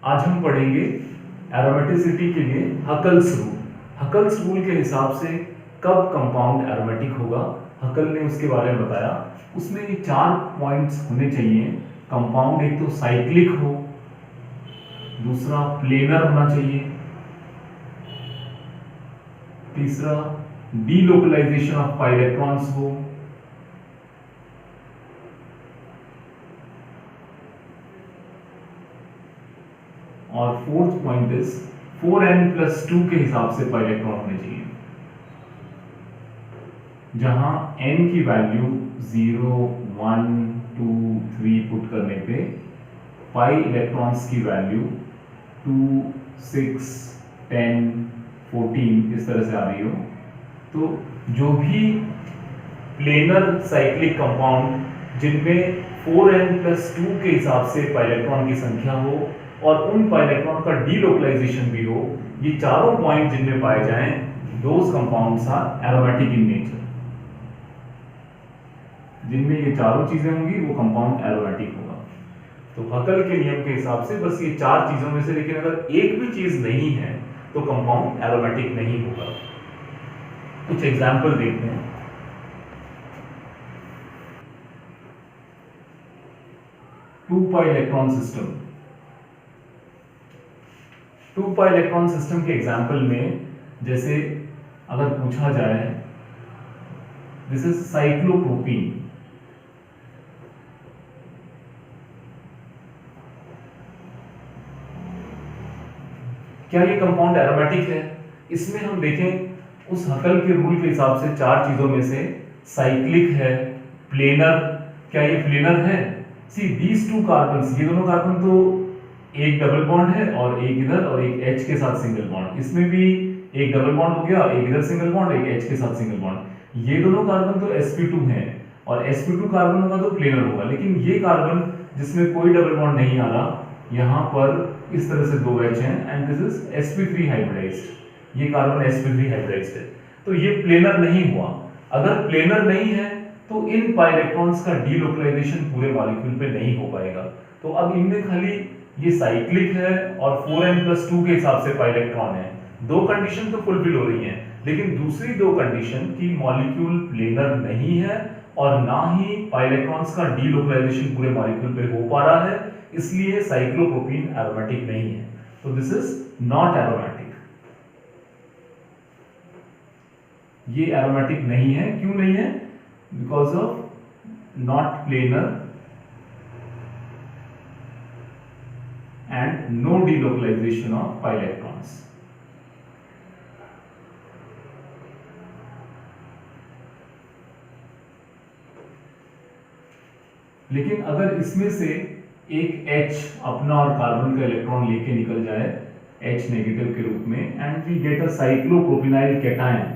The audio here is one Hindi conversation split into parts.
आज हम पढ़ेंगे एरोमेटिसिटी के लिए हकल्स रूल। हकल्स रूल के हिसाब से कब कंपाउंड एरोमेटिक होगा, हकल ने उसके बारे में बताया। उसमें ये 4 पॉइंट्स होने चाहिए। कंपाउंड एक तो साइक्लिक हो, दूसरा प्लेनर होना चाहिए, तीसरा डीलोकलाइजेशन ऑफ पाई इलेक्ट्रॉन्स हो, और फोर्थ पॉइंट इज 4n+2 के हिसाब से पाई इलेक्ट्रॉन होने चाहिए, जहां n की वैल्यू 0, 1, 2, 3 पुट करने पे पाई इलेक्ट्रॉन्स की वैल्यू 2, 6, 10, 14 इस तरह से आ रही हो। तो जो भी प्लेनर साइक्लिक कंपाउंड जिनमें 4n+2 के हिसाब से पाई इलेक्ट्रॉन की संख्या हो और उन पाई इलेक्ट्रॉन का डीलोकलाइजेशन भी हो, ये चारों पॉइंट जिनमें पाए जाएं, those compounds are aromatic in nature. जिनमें ये चारों चीजें होंगी वो कंपाउंड एरोमेटिक होगा। तो हकल के नियम के हिसाब से बस ये 4 चीजों में से लेकिन अगर एक भी चीज नहीं है तो कंपाउंड एरोमेटिक नहीं होगा। कुछ एग्जाम्पल देखते हैं। Two pi electron system. 2 pi electron system के एग्जाम्पल में जैसे अगर पूछा जाए दिस इज साइक्लोप्रोपीन, क्या ये कंपाउंड एरोमेटिक है? इसमें हम देखें उस हकल के रूल के हिसाब से 4 चीजों में से साइक्लिक है, प्लेनर, क्या ये प्लेनर है? सी दीज 2 कार्बन्स, ये दोनों कार्बन तो एक डबल बॉन्ड है और एक इधर और एक H के साथ सिंगल बॉन्ड, इसमें भी एक डबल बॉन्ड हो गया, एक इधर सिंगल बॉन्ड, एक H के साथ सिंगल बॉन्ड। ये दोनों कार्बन तो sp2 हैं और sp2 कार्बन होगा तो प्लेनर होगा। लेकिन ये कार्बन जिसमें कोई डबल बॉन्ड नहीं आ रहा, यहाँ पर इस तरह से 2 H हैं and this is sp3 hybridised, ये कार्बन sp3 हाइब्रिडाइज्ड है, तो ये प्लेनर नहीं हुआ। अगर प्लेनर नहीं है तो इन पाई इलेक्ट्रॉन्स का डीलोकलाइजेशन पूरे मॉलिक्यूल पे नहीं हो पाएगा। तो अब इनमें खाली ये साइक्लिक है और 4n+2 के हिसाब से पाई इलेक्ट्रॉन है, 2 कंडीशन तो फुलफिल हो रही हैं, लेकिन दूसरी 2 कंडीशन की मॉलिक्यूल प्लेनर नहीं है और ना ही पाई इलेक्ट्रॉन्स का डीलोकलाइजेशन पूरे मॉलिक्यूल पे हो पा रहा है, इसलिए साइक्लोप्रोपीन एरोमेटिक नहीं है। तो दिस इज नॉट एरोमेटिक, ये एरोमेटिक नहीं है। क्यों नहीं है? Because of not planar and no delocalisation of pi electrons. लेकिन अगर इसमें से एक H अपना और कार्बन का इलेक्ट्रॉन लेके निकल जाए H नेगेटिव के रूप में and we get a cyclopropenyl cation,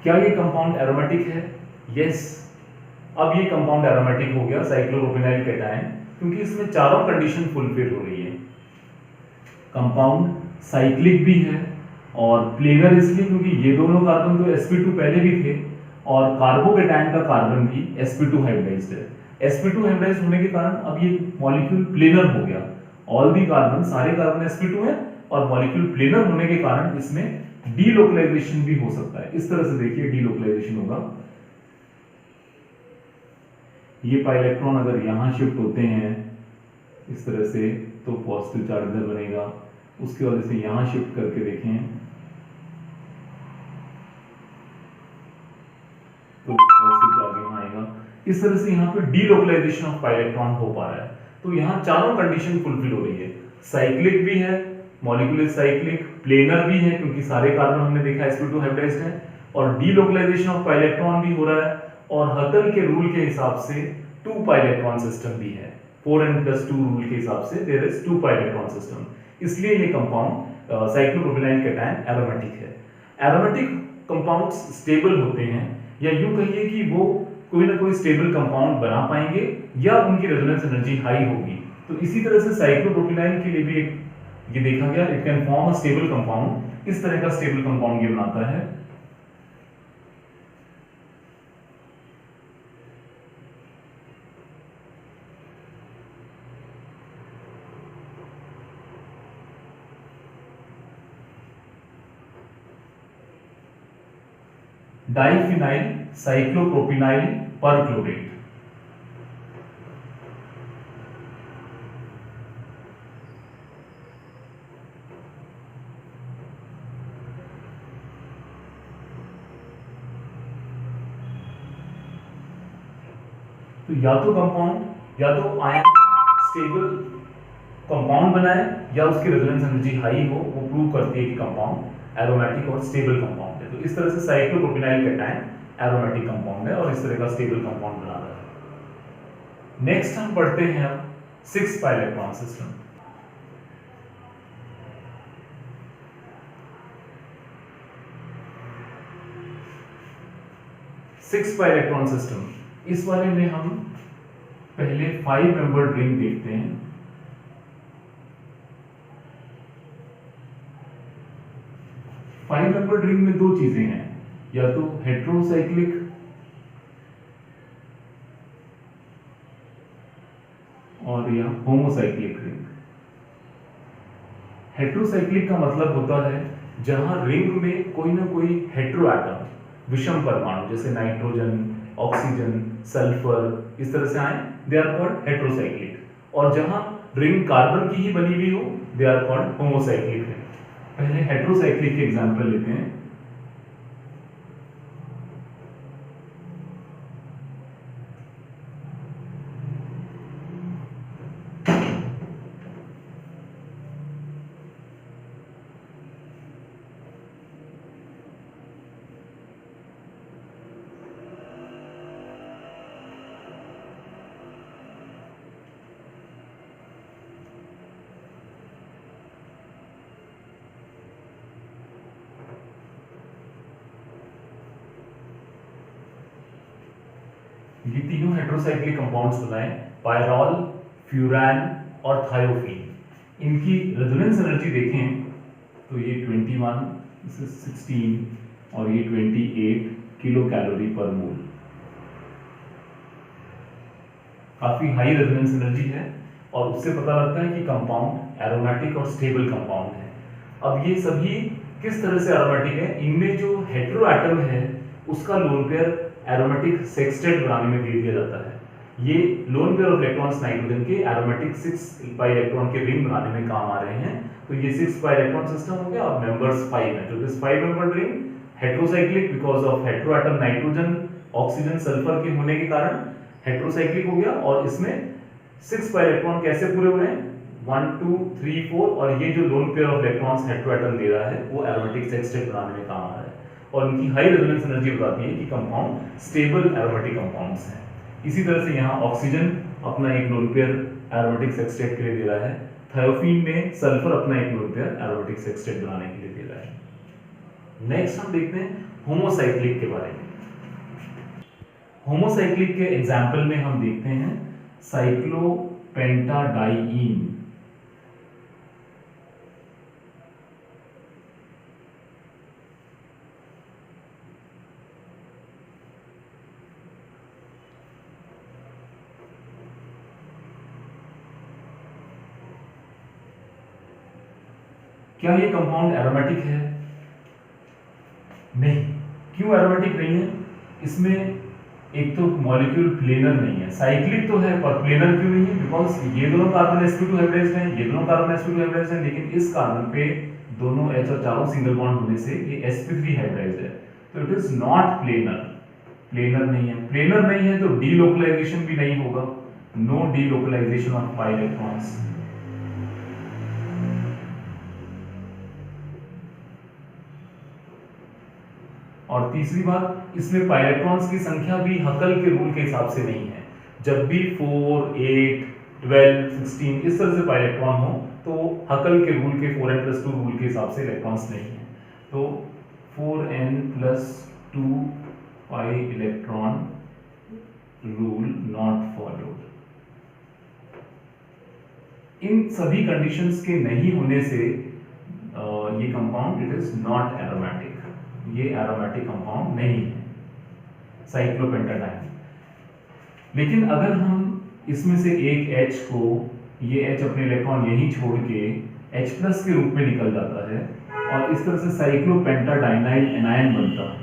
क्या ये कंपाउंड एरोमेटिक है? यस, अब ये कंपाउंड एरोमेटिक हो गया साइक्लोप्रोपिनाइल कैटायन, क्योंकि इसमें चारों कंडीशन फुलफिल हो रही है। कंपाउंड साइक्लिक भी है और प्लेनर इसलिए क्योंकि ये दोनों कार्बन तो sp2 पहले भी थे और कार्बोकैटायन का कार्बन भी sp2 हाइब्रिडाइज्ड है। sp2 हाइब्रिडाइज्ड होने के कारण अब ये मॉलिक्यूल प्लेनर हो गया। ऑल दी कार्बन, सारे कार्बन sp2 है और मॉलिक्यूल प्लेनर होने के कारण इसमें डीलोकलाइजेशन भी हो सकता है। इस तरह से देखिए डीलोकलाइजेशन होगा। ये पाई इलेक्ट्रॉन अगर यहां शिफ्ट होते हैं इस तरह से तो पॉजिटिव चार्ज इधर बनेगा, उसके वजह से यहां शिफ्ट करके देखें तो पॉजिटिव चार्ज यहां आएगा। इस तरह से यहां पे डीलोकलाइजेशन ऑफ पाई इलेक्ट्रॉन हो पा रहा है। तो यहां चारों कंडीशन फुलफिल हो रही है, साइक्लिक भी है, मॉलिक्यूल इज साइक्लिक, प्लेनर भी है क्योंकि सारे कार्बन हमने देखा sp2 हाइब्रिडाइज्ड है, और डीलोकलाइजेशन ऑफ पाई इलेक्ट्रॉन भी हो रहा है, और हकल के रूल के हिसाब से 2 पाई इलेक्ट्रॉन सिस्टम भी है। 4n+2 रूल के हिसाब से there is 2 pi electron system, इसलिए ये कंपाउंड साइक्लोप्रोपिनाइल कैटायन एरोमेटिक है। एरोमेटिक कंपाउंड्स स्टेबल होते हैं, या यूं कहिए कि वो कोई ना कोई स्टेबल कंपाउंड बना पाएंगे या उनकी रेजोनेंस एनर्जी हाई होगी। तो तो इसी तरह से साइक्लोप्रोपिनाइल के लिए भी एक ये देखा गया, it can form a stable compound. इस तरह का स्टेबल कंपाउंड ये बनाता है। Diphenyl cyclopropenyl perchlorate. तो या तो कंपाउंड या तो आयन स्टेबल कंपाउंड बनाए या उसकी रेजोनेंस एनर्जी हाई हो, वो प्रूव करती है कि कंपाउंड एरोमेटिक और स्टेबल कंपाउंड है। तो इस तरह से साइक्लोप्रोपिनाइल कैटायन एरोमेटिक कंपाउंड है और इस तरह का स्टेबल कंपाउंड बना रहा है। नेक्स्ट हम पढ़ते हैं अब 6 पाई electron system. Six pi electron system, इस वाले में हम पहले 5 मेंबर्ड रिंग देखते हैं। फाइव मेंबर्ड रिंग में दो चीजें हैं, या तो हेट्रोसाइक्लिक और या होमोसाइक्लिक रिंग। हेट्रोसाइक्लिक का मतलब होता है जहां रिंग में कोई ना कोई हेट्रो एटम, विषम परमाणु, जैसे नाइट्रोजन, ऑक्सीजन, सल्फर, इस तरह से आए, दे आर कॉल्ड हेट्रोसाइक्लिक। और जहां रिंग कार्बन की ही बनी हुई हो, they are called homocyclic ring. पहले हेट्रोसाइक्लिक के एग्जांपल लेते हैं। ये तीनों हेट्रोसाइक्लिक कंपाउंड्स बनाए, पायरॉल, फ्यूरान और थायोफीन। इनकी रेजोनेंस एनर्जी देखें तो ये 21, 16 और ये 28 किलो कैलोरी पर मोल, काफी हाई रेजोनेंस एनर्जी है और उससे पता लगता है कि कंपाउंड एरोमेटिक और स्टेबल कंपाउंड है। अब ये सभी किस तरह से एरोमेटिक है? इनमें जो हेटेरो एटम है उसका लोन पेयर एरोमेटिक सेक्सटेट बनाने में दे दिया जाता है। ये loan pair of electrons nitrogen के एरोमेटिक 6 पाई इलेक्ट्रॉन के रिंग बनाने में काम आ रहे हैं। तो ये 6 पाई इलेक्ट्रॉन सिस्टम हो गया और मेंबर्स 5 है। तो this 5 membered ring heterocyclic because of hetero atom nitrogen, oxygen, sulphur के होने के कारण हेट्रोसाइक्लिक हो गया। और इसमें 6 पाई इलेक्ट्रॉन कैसे पूरे हुए हैं? 1 2 3 4, और ये जो lone pair of electrons hetero atom दे रहा है वो एरोमेटिक सेक्सटेट बनाने में काम आ रहा है। और इनकी हाई रेजोनेंस एनर्जी बताती है कि कंपाउंड स्टेबल एरोमेटिक कंपाउंड्स हैं। इसी तरह से यहाँ ऑक्सीजन अपना एक लोन पेयर एरोमेटिक सेक्सटेट के लिए दे रहा है, थायोफीन में सल्फर अपना एक लोन पेयर एरोमेटिक सेक्सटेट बनाने के लिए दे रहा है। नेक्स्ट हम देखते हैं होमोसाइक्लिक के बारे में। होमोसाइक्लिक के एग्जाम्पल में हम देखते हैं साइक्लोपेंटाडाइईन। क्या ये कंपाउंड एरोमेटिक है? नहीं। क्यों एरोमेटिक नहीं है? इसमें एक तो मॉलिक्यूल प्लेनर नहीं है, साइक्लिक तो है पर प्लेनर क्यों नहीं है? बिकॉज ये दोनों कार्बन sp2 हाइब्रिडाइज्ड हैं, ये दोनों कार्बन sp2 हाइब्रिडाइज्ड हैं, लेकिन इस कार्बन पे दोनों H और चारों सिंगल बॉन्ड होने से ये sp3 हाइब्रिडाइज्ड है। तो it is not planar, planar नहीं है। प्लेनर नहीं है तो डीलोकलाइजेशन भी नहीं होगा, no delocalisation of pi electrons. और तीसरी बात, इसमें पाई इलेक्ट्रॉन्स की संख्या भी हकल के रूल के हिसाब से नहीं है। जब भी 4, 8, 12, 16 इस तरह से पाई इलेक्ट्रॉन हो तो हकल के रूल के 4n+2 रूल के हिसाब से इलेक्ट्रॉन्स नहीं है। तो 4n+2 pi electron rule not followed. इन सभी कंडीशंस के नहीं होने से ये compound it is not aromatic, ये एरोमेटिक कंपाउंड नहीं है साइक्लोपेंटाडाइन। लेकिन अगर हम इसमें से एक H को, ये H अपने इलेक्ट्रॉन यहीं छोड़ के H प्लस के रूप में निकल जाता है और इस तरह से साइक्लोपेंटाडाइनाइल एनायन बनता है।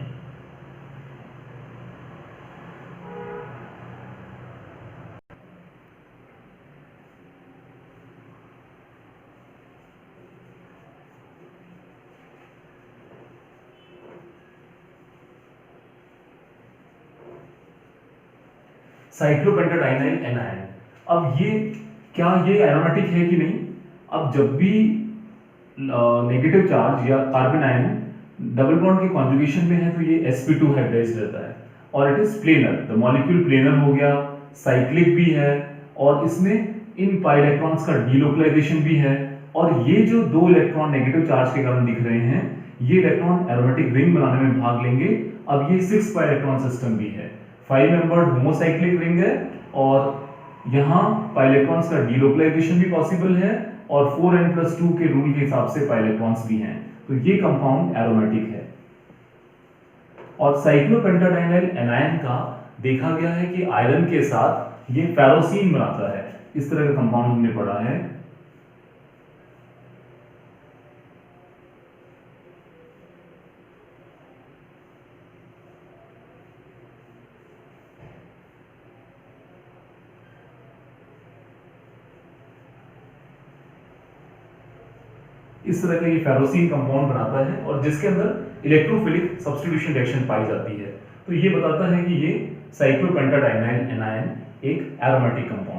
साइक्लोपेंटाडाइनाइल एनायन, अब ये क्या ये एरोमेटिक है कि नहीं? अब जब भी नेगेटिव चार्ज या कार्बन आयन डबल बॉन्ड के कॉन्जुगेशन में है तो ये sp2 हाइब्रिडाइज्ड रहता है और it is planar, the molecule planar हो गया, साइक्लिक भी है और इसमें इन पाई इलेक्ट्रॉन्स का डीलोकलाइजेशन भी है। और ये जो दो इलेक्ट्रॉन नेगेटिव चार्ज के कारण दिख रहे हैं, ये इलेक्ट्रॉन एरोमेटिक रिंग बनाने में भाग लेंगे। अब ये 6 पाई इलेक्ट्रॉन सिस्टम भी है, 5 मेंबर्ड होमोसाइक्लिक रिंग है और यहाँ पाई इलेक्ट्रॉन्स का डीलोकलाइजेशन भी पॉसिबल है और 4n+2 के रूल के हिसाब से पाई इलेक्ट्रॉन्स भी हैं, तो ये कंपाउंड एरोमेटिक है। और साइक्लोपेंटाडाइनाइल एनायन का देखा गया है कि आयरन के साथ ये फेरोसीन बनाता है, इस तरह का कंपाउंड हमने पढ़ा है। इस तरह का ये फेरोसीन कंपाउंड बनाता है और जिसके अंदर इलेक्ट्रोफिलिक सब्स्टिट्यूशन रिएक्शन पाई जाती है। तो ये बताता है कि ये साइक्लोपेंटाडाइनाइल एनायन एक एरोमेटिक कंपाउंड